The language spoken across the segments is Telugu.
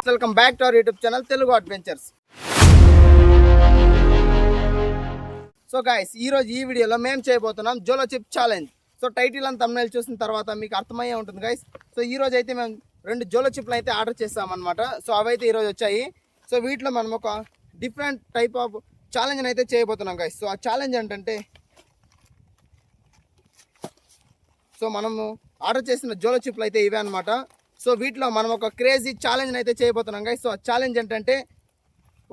Welcome back to our YouTube channel Telugu adventures. So guys, ఈరోజు ఈ వీడియోలో మేము చేయబోతున్నాం Jolo chip challenge. So title and thumbnail చూసిన తర్వాత మీకు అర్థమయ్యే ఉంటుంది గైస్. సో ఈరోజు అయితే మేము 2 జోలో చిప్లు అయితే ఆర్డర్ చేస్తామన్నమాట. సో అవైతే ఈరోజు వచ్చాయి. సో వీటిలో మనం ఒక డిఫరెంట్ టైప్ ఆఫ్ ఛాలెంజ్ అయితే చేయబోతున్నాం గైస్. సో ఆ ఛాలెంజ్ ఏంటంటే, సో మనము ఆర్డర్ చేసిన జోలో చిప్లు అయితే ఇవే అనమాట. సో వీటిలో మనం ఒక క్రేజీ ఛాలెంజ్ అయితే చేయబోతున్నాం గైస్. సో ఆ ఛాలెంజ్ ఏంటంటే,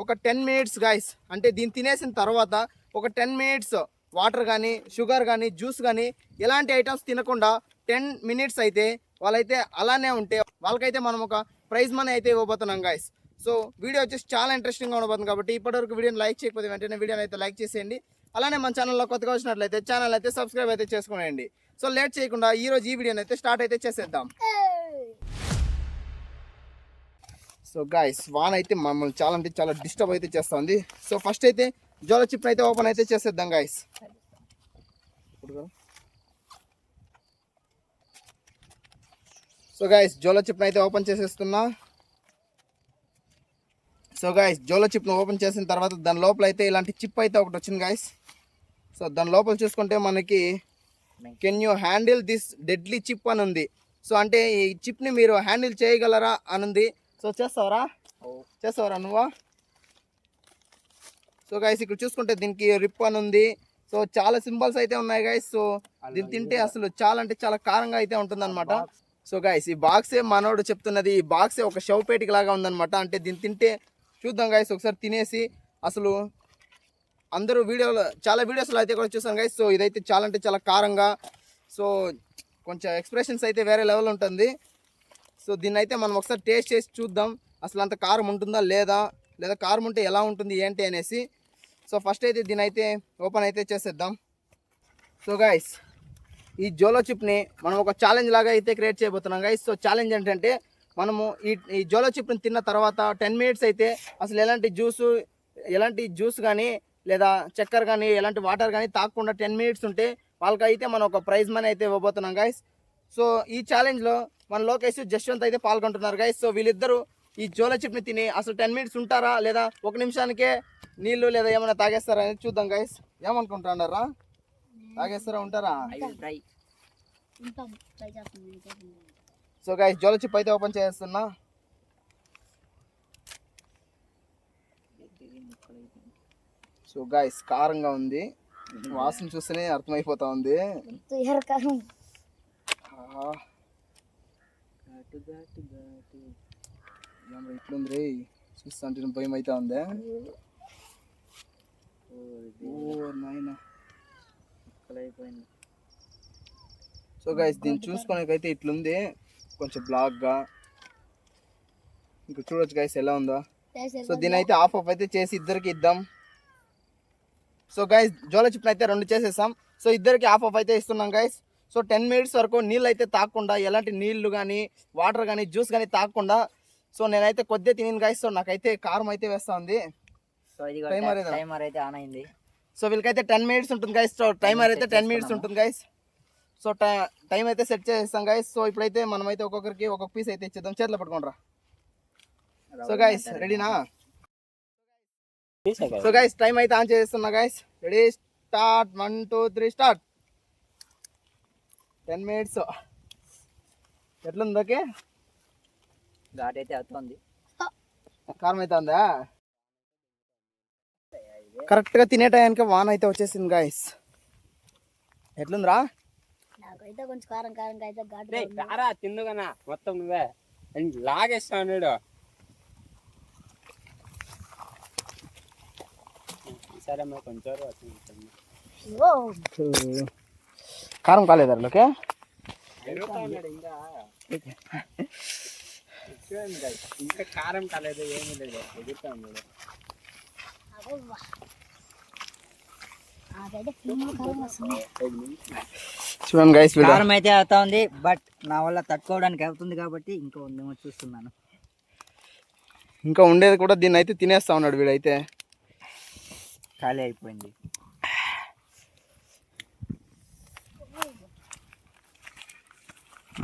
ఒక 10 మినిట్స్ గైస్, అంటే దీన్ని తినేసిన తర్వాత ఒక 10 మినిట్స్ వాటర్ కానీ, షుగర్ కానీ, జ్యూస్ కానీ ఎలాంటి ఐటమ్స్ తినకుండా 10 మినిట్స్ అయితే వాళ్ళైతే అలానే ఉంటే వాళ్ళకైతే మనం ఒక ప్రైజ్ మనీ అయితే ఇవ్వబోతున్నాం గైస్. సో వీడియో వచ్చేసి చాలా ఇంట్రెస్టింగ్గా ఉండబోతుంది కాబట్టి ఇప్పటివరకు వీడియోని లైక్ చేయకపోతే వెంటనే వీడియోని అయితే లైక్ చేసేయండి. అలానే మన ఛానల్లో కొత్తగా వచ్చినట్లయితే ఛానల్ అయితే సబ్స్క్రైబ్ అయితే చేసుకునేయండి. సో లేట్ చేయకుండా ఈరోజు ఈ వీడియోని అయితే స్టార్ట్ అయితే చేసేద్దాం. సో గాయస్, వాన్ అయితే మమ్మల్ని చాలా అంటే చాలా డిస్టర్బ్ అయితే చేస్తుంది. సో ఫస్ట్ అయితే జోలో చిప్ అయితే ఓపెన్ అయితే చేసేద్దాం గాయస్. సో గాయస్, జోలో చిప్ అయితే ఓపెన్ చేసేస్తున్నా. సో గాయస్, జోలో చిప్ను ఓపెన్ చేసిన తర్వాత దాని లోపల అయితే ఇలాంటి చిప్ అయితే ఒకటి వచ్చింది గాయస్. సో దాని లోపల చూసుకుంటే మనకి can you handle this deadly chip అని ఉంది. సో అంటే ఈ చిప్ని మీరు హ్యాండిల్ చేయగలరా అని ఉంది. సో చేస్తావరా నువ్వా? సో గైస్, ఇక్కడ చూసుకుంటే దీనికి రిప్ అని ఉంది. సో చాలా సింబల్స్ అయితే ఉన్నాయి గైస్. సో దీన్ని తింటే అసలు చాలా అంటే చాలా కారంగా అయితే ఉంటుంది అనమాట. సో గైస్, ఈ బాక్సే మనోడు చెప్తున్నది, ఈ బాక్సే ఒక షవపేటికి లాగా ఉందన్నమాట. అంటే దీన్ని తింటే చూద్దాం గైస్, ఒకసారి తినేసి. అసలు అందరూ చాలా వీడియోస్లో అయితే కూడా చూసాను గైస్. సో ఇదైతే చాలా అంటే చాలా కారంగా, సో కొంచెం ఎక్స్ప్రెషన్స్ అయితే వేరే లెవెల్ ఉంటుంది. సో దీన్ని అయితే మనం ఒకసారి టేస్ట్ చేసి చూద్దాం, అసలు అంత కారం ఉంటుందా లేదా కారం ఉంటే ఎలా ఉంటుంది ఏంటి అనేసి. సో ఫస్ట్ అయితే దీన్ని అయితే ఓపెన్ అయితే చేసేద్దాం. సో గైస్, ఈ జోలో చిప్ని మనం ఒక ఛాలెంజ్ లాగా అయితే క్రియేట్ చేయబోతున్నాం గైస్. సో ఛాలెంజ్ ఏంటంటే, మనము ఈ జోలో చిప్ని తిన్న తర్వాత 10 మినిట్స్ అయితే అసలు ఎలాంటి జ్యూస్ కానీ లేదా చక్కెర కానీ ఎలాంటి వాటర్ కానీ తాగకుండా 10 మినిట్స్ ఉంటే వాళ్ళకైతే మనం ఒక ప్రైజ్ మనీ అయితే ఇవ్వబోతున్నాం గైస్. సో ఈ ఛాలెంజ్లో మన లోకేష్, జశ్వంత్ అయితే పాల్గొంటున్నారు గైస్. సో వీళ్ళిద్దరూ ఈ జోలో చిప్ని తిని అసలు 10 మినిట్స్ ఉంటారా లేదా 1 నిమిషానికే నీళ్ళు లేదా ఏమైనా తాగేస్తారా అనేది చూద్దాం గైస్. ఏమనుకుంటున్నారా? తాగేస్తారా, ఉంటారా? సో గైస్, జోలో చిప్ అయితే ఓపెన్ చేస్తున్నా. సో గైస్, కారంగా ఉంది, వాసన చూస్తేనే అర్థమైపోతా ఉంది. ఇట్లుంది రే, చూస్తా అంటే భయం అయితే ఉందే. సో గైస్, దీన్ని చూసుకోనికైతే ఇట్లుంది, కొంచెం బ్లాక్గా. ఇంకా చూడొచ్చు గైస్ ఎలా ఉందో. సో దీని అయితే ఆఫ్ అయితే చేసి ఇద్దరికి ఇద్దాం. సో గైస్, జోలో చిప్ని అయితే 2 చేసేసాం. సో ఇద్దరికి ఆఫ్ అయితే ఇస్తున్నాం గైస్. సో 10 మినిట్స్ వరకు నీళ్ళు అయితే తాగకుండా, ఎలాంటి నీళ్లు కానీ వాటర్ కానీ జ్యూస్ కానీ తాగకుండా. సో నేనైతే కొద్దిగా తిని గైస్. సో నాకైతే కారం అయితే వేస్తా ఉంది. టైమర్ అయితే ఆన్ అయింది. సో వీళ్ళకైతే 10 మినిట్స్ ఉంటుంది గైస్. సో టైమర్ అయితే 10 మినిట్స్ ఉంటుంది గైస్. సో టైం అయితే సెట్ చేస్తాం గైస్. సో ఇప్పుడైతే మనమైతే ఒక్కొక్కరికి ఒక్కొక్క పీస్ అయితే ఇచ్చేద్దాం. చేతిలో పట్టుకోండి. సో గైస్, రెడీనా? సో గైస్, టైం అయితే ఆన్ చేస్తున్నా guys. Ready, start. 1 2 3 start. 10 minutes. ఎట్లుంది? ఓకే, ఘాట్ అయితే అవుతుంది. కారం అయితే ఉందా? కరెక్ట్గా తినే టైంకి వాన్ అయితే వచ్చేసింది గైస్. ఎట్లుందిరా? నాకైతే కొంచెం కారం అయితే కారా తిందుగనా మొత్తం నువ్వే లాగేస్తాడు. సరే మరి కొంచెం కారం కాలేదా? ఓకే, ఇంకా కారం కాలేదు, ఏమీ లేదు, ఎదుగుతా ఉన్నాడు. చూడండి గైస్, కారం అయితే అవుతా ఉంది, బట్ నా వల్ల తట్టుకోవడానికి అవుతుంది కాబట్టి ఇంకా ఉందేమో చూస్తున్నాను. ఇంకా ఉండేది కూడా దీన్ని అయితే తినేస్తా ఉన్నాడు వీడైతే. ఖాళీ అయిపోయింది.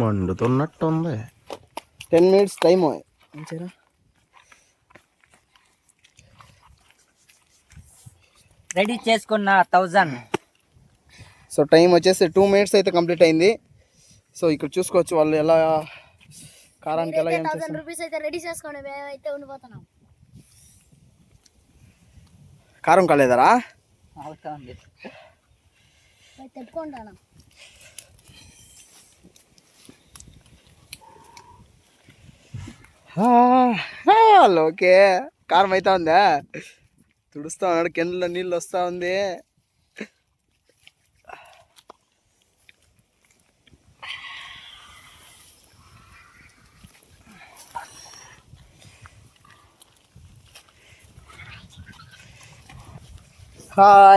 మండుతున్నట్టుంది. 10 minutes టైం మంచిగా రెడీ చేసుకున్న 1000. సో టైం వచ్చేసి 2 minutes అయితే కంప్లీట్ అయింది. సో ఇక్కడ చూసుకోవచ్చు వాళ్ళు ఎలా కారానికి ఎలా ఏం 1000 చేస్తారు. రూపీస్ అయితే రెడీ చేసుకోండి, మేమైతే ఉండిపోతున్నాం. కారం కాలేదరా? అవుతా ఉంది. తెప్పుకుంటాను. ఓకే, కారం అవుతా ఉందా? తుడుస్తా ఉన్నాడు, కిందలో నీళ్ళు వస్తా ఉంది.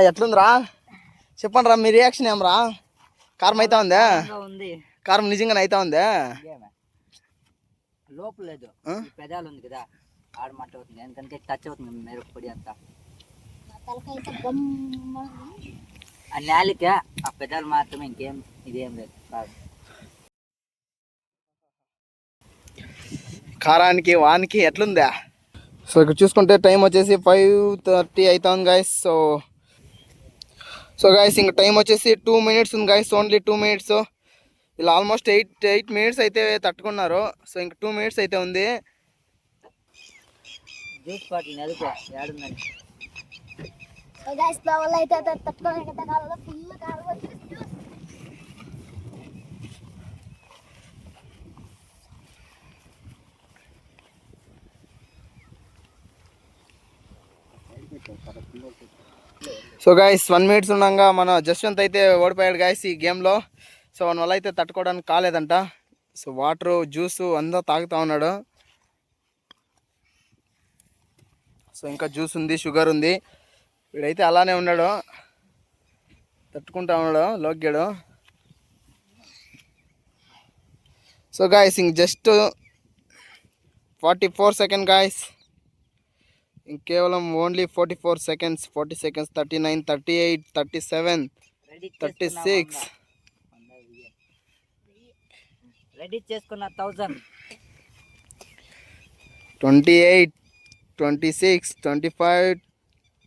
ఎట్లుందిరా చెప్పండి రా, మీ రియాక్షన్ ఏమరా? కారం అవుతా ఉందా? ఉంది. కారం నిజంగానే అవుతా ఉందా? లోపు లేదు, పెదాలు ఉంది కదా ఆడమంట అవుతుంది, ఎందుకంటే టచ్ అవుతుంది మిరప పొడి అంతా. ఆ నేలిక ఆ పెదాలు మాత్రమే, ఇంకేం ఇదేం లేదు. కారానికి వానికి ఎట్లుందా? సో ఇక్కడ చూసుకుంటే టైం వచ్చేసి 5:30 అవుతుంది గైస్. సో గైస్ ఇంకా టైం వచ్చేసి 2 minutes ఉంది గైస్, ఓన్లీ 2 minutes. ఇలా ఆల్మోస్ట్ 8 minutes అయితే తట్టుకున్నారు. సో ఇంకా 2 minutes అయితే ఉంది. జ్యూస్ బాటిల్ నెలకు ఏడుందని సో గైస్ నా వల్ల అయితే తట్టుకోలేక కాలంలో ఫుల్ కారం వచ్చేసి సో గైస్ 1 minute ఉండగా మన జస్వంత్ అయితే ఓడిపోయాడు గైస్ ఈ గేమ్లో. సో మన వల్ల అయితే తట్టుకోవడానికి కాలేదంట. సో వాటరు జ్యూసు అంతా తాగుతూ ఉన్నాడు. సో ఇంకా జ్యూస్ ఉంది, షుగర్ ఉంది. వీడైతే అలానే ఉన్నాడు, తట్టుకుంటా ఉన్నాడు లోగ్గాడు. సో గాయస్ ఇంక జస్ట్ 44 seconds గాయస్, ఇంకేవలం ఓన్లీ 44 seconds. 40 seconds, 39, 38, 37, 36. రెడీ చేసుకున్న 1000. 28, 26, 25,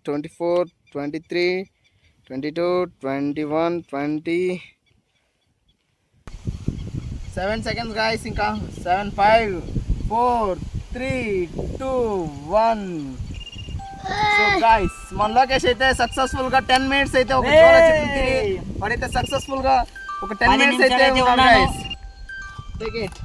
24, 23, 22, 21, 20. 7 seconds guys, ఇంకా 7, 5, 4, 3, 2, 1. సో గాయస్ మన లోకేష్ అయితే సక్సెస్ఫుల్ గా 10 minutes అయితే ఒక జోల చెట్టు తిరిగి వాడైతే సక్సెస్ఫుల్ గా ఒక 10 minutes అయితే ఉన్నాడు గైస్. Take it.